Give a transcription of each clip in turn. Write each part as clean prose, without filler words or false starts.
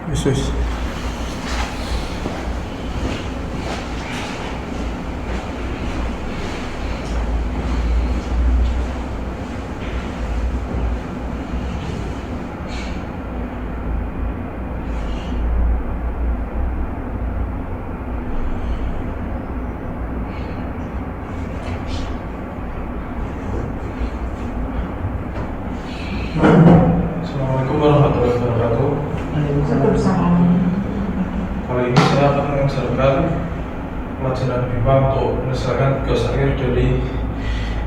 Yesus. Assalamualaikum warahmatullahi wabarakatuh. Kali ini saya akan mengajarkan pelajaran BIPA untuk menyelesaikan tugas akhir dari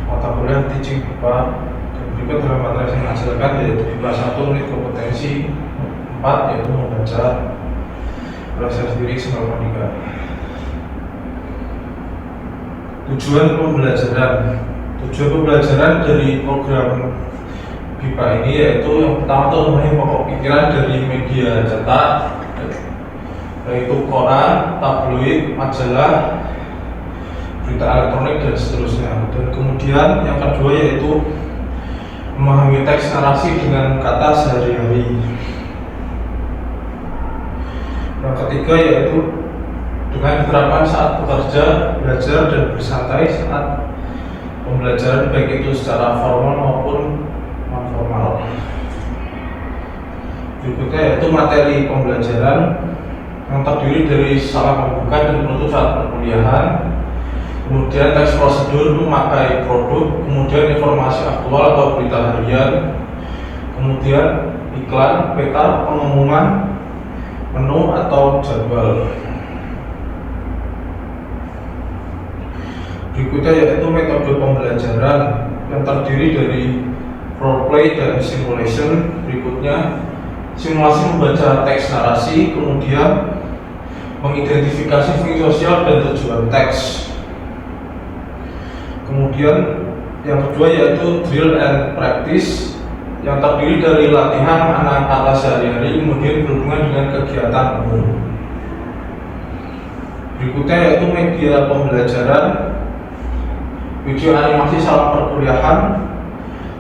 mata kuliah Teaching BIPA. Dan berikut adalah materi yang saya ajarkan, yaitu BIPA 1 unit kompetensi 4, yaitu membaca. Saya sendiri Ismail Mandika. Tujuan pembelajaran dari program BIPA ini yaitu yang pertama itu namanya pokok pikiran dari media cetak, yaitu koran, tabloid, majalah, berita elektronik dan seterusnya. Dan kemudian yang kedua yaitu memahami teks narasi dengan kata sehari-hari. Yang ketiga yaitu dengan diterapkan saat bekerja, belajar dan bersantai saat pembelajaran, baik itu secara formal maupun non-formal. Berikutnya yaitu materi pembelajaran yang terdiri dari salah pembuka dan penutup saat perkuliahan, kemudian teks prosedur memakai produk, kemudian informasi aktual atau berita harian, kemudian iklan, peta, pengumuman, menu atau jadwal. Berikutnya yaitu metode pembelajaran yang terdiri dari role play dan simulation. Berikutnya simulasi membaca teks narasi, kemudian mengidentifikasi fungsi sosial dan tujuan teks. Kemudian yang kedua yaitu drill and practice yang terdiri dari latihan anak kata sehari-hari, kemudian berhubungan dengan kegiatan umum. Berikutnya yaitu media pembelajaran, video animasi saat perkuliahan,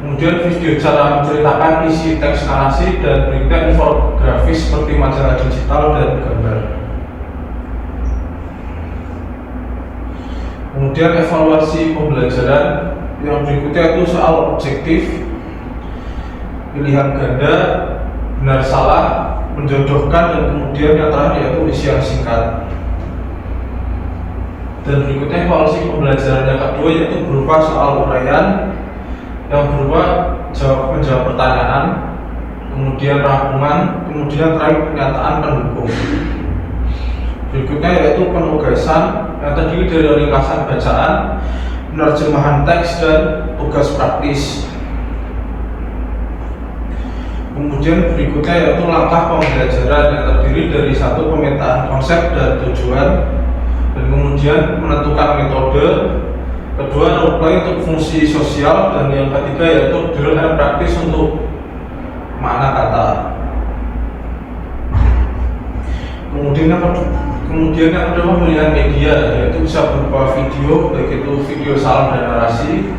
kemudian video cara menceritakan isi teks narasi, dan berikutnya infografis seperti majalah digital dan gambar. Kemudian evaluasi pembelajaran yang berikutnya itu soal objektif, pilihan ganda, benar salah, menjodohkan, dan kemudian yang terakhir yaitu isian singkat. Dan berikutnya evaluasi pembelajaran yang kedua yaitu berupa soal uraian yang berupa menjawab pertanyaan, kemudian rangkuman, kemudian terakhir pernyataan pendukung. Berikutnya yaitu penugasan yang terdiri dari ringkasan bacaan, penerjemahan teks, dan tugas praktis. Kemudian berikutnya yaitu langkah pembelajaran yang terdiri dari satu pemetaan konsep dan tujuan, dan kemudian menentukan metode, kedua role play untuk fungsi sosial, dan yang ketiga yaitu drill and practice untuk makna kata. Kemudian yang kedua pemilihan media, yaitu bisa berupa video, baik itu video salam dan narasi,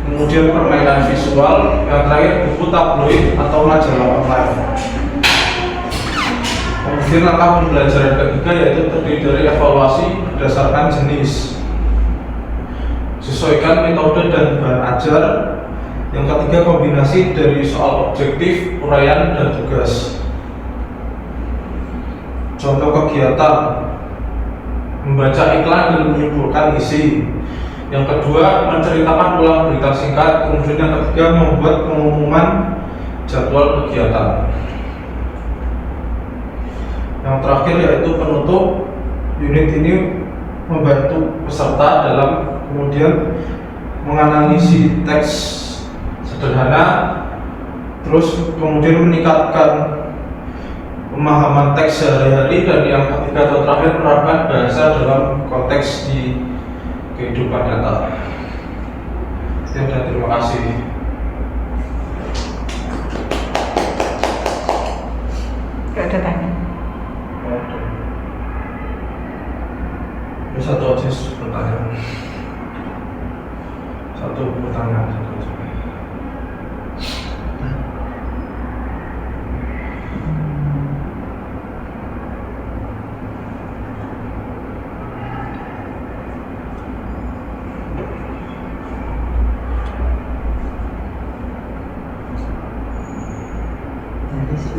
kemudian permainan visual, yang terakhir buku tabloid atau majalah online. Kemudian langkah pembelajaran ketiga yaitu terdiri dari evaluasi berdasarkan jenis, sesuaikan metode dan bahan ajar. Yang ketiga kombinasi dari soal objektif, uraian, dan tugas. Contoh kegiatan: membaca iklan dan menyimpulkan isi. Yang kedua menceritakan ulang berita singkat. Kemudian yang ketiga membuat pengumuman jadwal kegiatan. Yang terakhir yaitu penutup. Unit ini membantu peserta dalam kemudian menganalisis teks sederhana, terus kemudian meningkatkan pemahaman teks sehari-hari, dan yang ketiga atau terakhir menerapkan bahasa dalam konteks di kehidupan nyata. Sekian dan terima kasih. Gak ada tanya. Ini satu aja pertanyaan. Satu pertanyaan satu aja.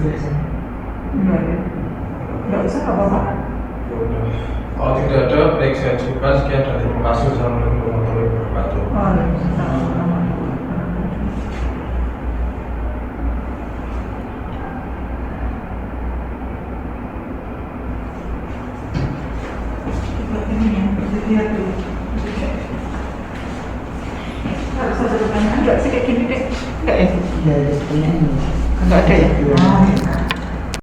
Enggak ada. Enggak usah apa-apa. Ya udah. Kalau tidak ada, baik saya juga. Sekian dan terima kasih. Assalamualaikum warahmatullahi wabarakatuh. Waalaikumsalam. Ini yang lihat dulu. Harus ada pertanyaan enggak sih kayak gini deh? Enggak ya? Dari pertanyaan Enggak ada ya?